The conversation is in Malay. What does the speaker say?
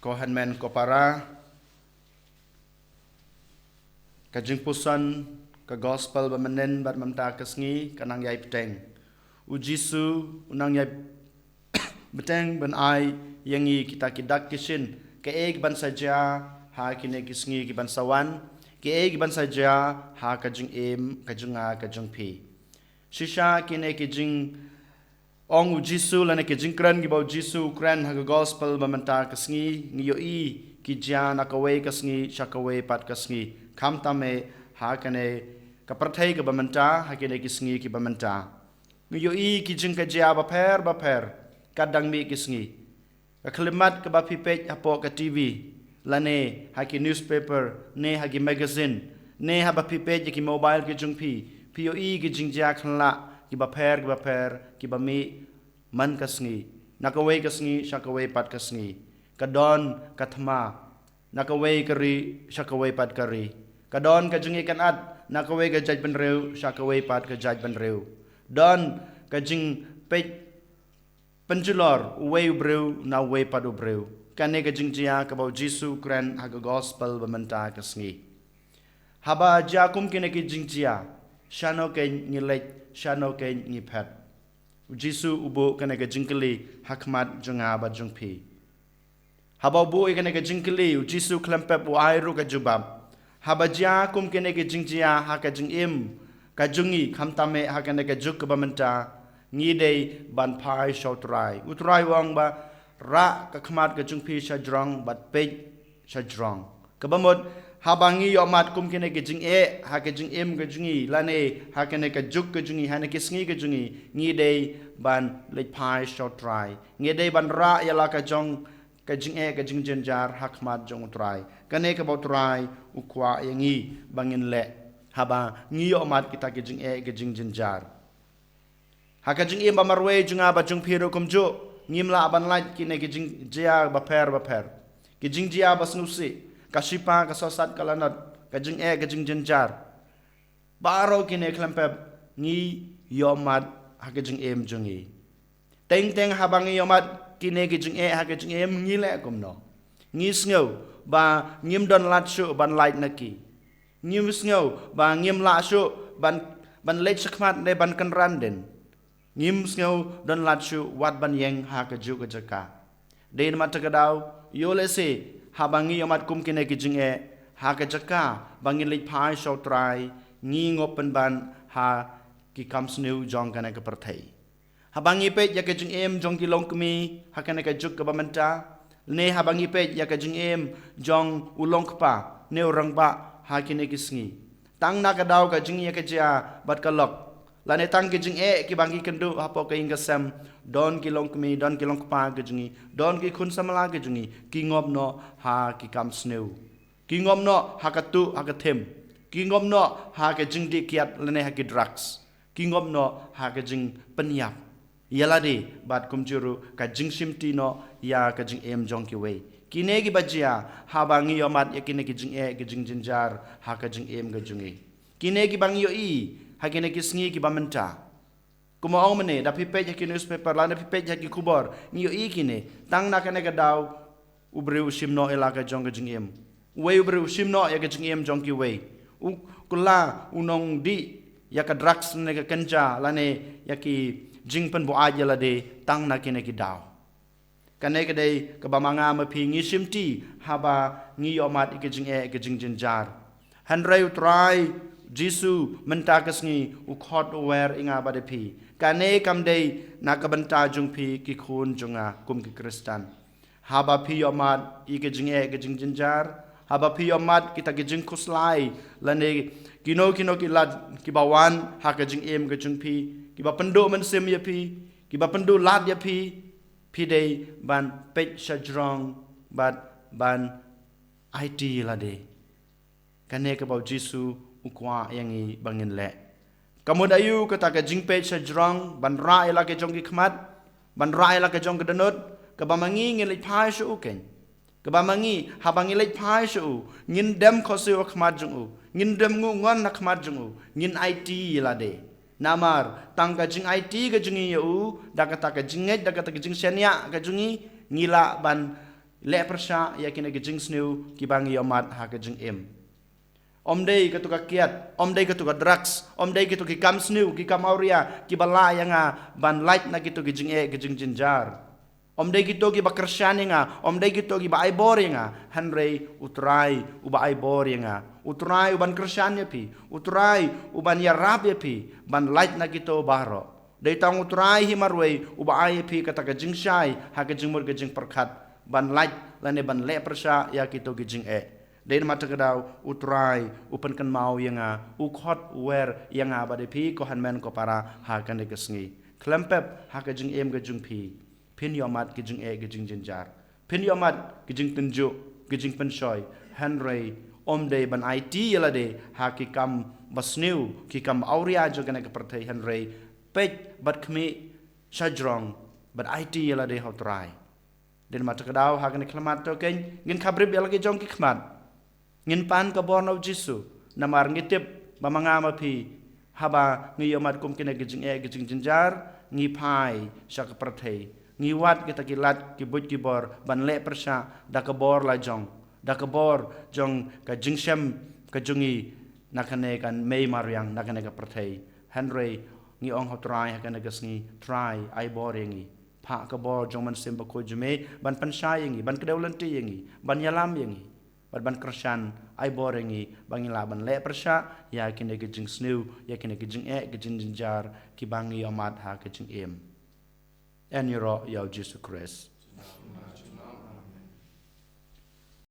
ko hanmen ko para ka jingpusan ka gospel ba manen bat mamta kasngi kanang yai peteng u Jisu unang yai beteng ban ai yangi kita kidak kisin ke eg ban saja ha kine kisngi ki ban sawan ke eg ban saja ha ka jing em ka junga ka jung pi shisha kine ki jing ong u Jisu lane ki jing kran ki bau Jisu kran ha gospel ba manta kasngi ngiyo i ki jan akawe kasngi shakawe pat kasngi kam tame ha kane ka prathai ka ba manta ha kine kisngi ki ba manta ngiyo i ki jing ka jia ba pher kadang mi kisngi ka klimat ka ba pipej apo ka TV lane ha ki newspaper ne ha ki magazine ne ha ba pipej ki mobile ki jung pi POE ki jing jia khanla ki ba pher ki ba mi man kasngi nakawe kasngi shakawe pat kasngi kadon kathma nakawe kari shakawe pat kari kadon ka jing ikan at nakawe ka jaj ban reu shakawe pat ka jaj ban reu don ka jing pej penjulor uwe ubreu na uwe padu breu kane ka jingjia ka bau Jisu kran ha gospel bamanta kasngi haba jakum kine ki jingjia shano ke ngilek shano ke ngiphat Jisu ubo kane ka jingkeli hakmat junga ba jungpi haba bu kane ka jingkeli Jisu klempep u airu ka jubab haba jakum kine ki jingjia ha ka jingim ka jungi khamtame ha kane ka juk bamanta ngidei ban pai shotrai utrai wang ba ra ka khmat ka jungpi shajrong bat pej shajrong kabamot habangi yomat kum kene ke jing e ha ke jing em ke jungi lane ha kene ka juk ke jungi ha ne ke sngi ke jungi ngidei ban lej pai shotrai ngidei ban ra yala ka jong ka jing e ka jing jenjar ha khmat jong utrai kane ka botrai ukwa yangi bangin le haba ngi yomat kita ke jing e ke jing jenjar haka jing im bamarwe junga ba jung piro kumjo ngimla aban light kine ki jing jia ba pher ki jing jia ba snusi kashipa ka sosat kalanat ka jing e ka jing jenjar baro kine klampe ngi yomat haka jing em jungi teng habangi yomat kine ki jing e haka jing em ngi le kumno ngi sngo ba ngim don lat shu ban light naki ngim sngo ba ngim la shu ban lech sakmat ne ban kan randen ngim sngo don lachu wat ban yeng ha ka ju ka jaka den mat ka daw yole se habangi yomat kum kine ki jing e ha ka jaka bangin lej phai so trai ngi ngopen ban ha ki kam sneu jong kana ka prathai habangi pe ya ka jing em jong ki long kmi ha kana ka juk ka bamanta ne habangi pe ya ka jing em jong ulong pa ne rang ba ha kine ki sngi tang na ka daw ka jing ya ka ja bat ka lok lane tang ki jing e ki bangi kendu apo ka inga sam don ki long kmi don ki long pa ke jingi don ki khun samala ke jingi ki ngom no ha ki kam sneu ki ngom no ha ka tu ha ka them ki ngom no ha ka jing di kiat lane ha ki drugs ki ngom no ha ka jing penyap yala de bat kum juru ka jing simti no ya ka jing em jong ki we ki ne ki bajia ha bangi yomat ya ki ne ki jing e ki jing jinjar ha ka jing em ga jungi ki ne ki bangi yo i hakine kisngi ki bamenta kuma ong mene da pipej ki newspaper la da pipej ki kubor ngiyo ikine tang na kane ka daw ubreu shimno elaka jong jing em we ubreu shimno ya ka jing em jong ki we u kula unong di ya ka drugs ne ka kanja la ne ya ki jing pen bo aja la de tang na kine ki daw kane ka dei ka bamanga ma phi ngi shimti haba ngi yomat ki jing e ki jing jinjar hanreu try Jisu mentakasngi ukhot wer inga badepi kane kamdei nakabanta jungpi ki khun junga kum ki kristan haba pi yomat ike jinge ke jinginjar haba pi yomat kita ki jing kuslai lane kino ki lad ki bawan ha ka jing em ke jungpi ki ba pendu men sim ya pi ki ba pendu lad ya pi dei ban pech shajrong ban IT lade kane ka bau Jisu ukwa yangi bangin le kamud ayu kata ka jingpe shajrong ban ra ila ke jong ki khmat ban ra ila ke jong ke danut ka bamangi ngin le phai shu ken ka bamangi habangi le phai shu ngin dem khosu khmat jong u ngin dem ngu ngon na khmat jong u ngin IT ila de namar tang ka jing IT ka jingi yu da kata ka jinget da kata ka jing senya ka jingi ngila ban le persha ya kina gijing sniu ki bangi yomat ha gijing om day ke tuka kiat om day ke tuka drugs om day ke tuki kam sniu ki kam auria ki bala yanga ban light na gitu gijing gijing jinjar om day gitu ki bakersani nga om day gitu ki ba ai boringa hanrei utrai uba ai boringa utrai uban kersani pi utrai uban yarab pi ban light na gitu baro day tang utrai himarwei uba ai pi kata gijing shai ha gijing mur gijing perkat ban light lane ban le persha ya gitu gijing Dari mata kedau utrai upan kan mau yanga ukhot wer yanga bade pi ko hanmen ko para ha kan de gesngi klempep ha ka jing gejung pi pin yomat gejung gejung jinjar pin yomat gejung tunjuk gejung pensoi hanrei de ban IT yala de ha ki kam basniu ki kam auria jo kan ke perthai hanrei pej bat khmi sajrong bat IT yala de hotrai dari mata kedau ha kan klamat to ken ngin khabrib yala ke jong ki khmat ngin pan ka borno jisu namar ngitip bamangama pi haba ngi yomat kum kine gijing jinjar ngi pai syak perthei ngi wat kita kilat ki buj ki bor ban le persha da ka bor la jong ka jingshem ka jungi nakane kan mei maryang nakane ka perthei henry ngi ong hotrai kan ga sngi try ai boringi pa ka bor jong man sim ba ko jume ban panshayengi ban kedaulanti yengi ban yalam yengi ban kersan ai boringi bangi laban le persha ya kine gijing sniu ya kine gijing gijing jinjar ki bangi amat ha gijing en yoro ya Jesus Christ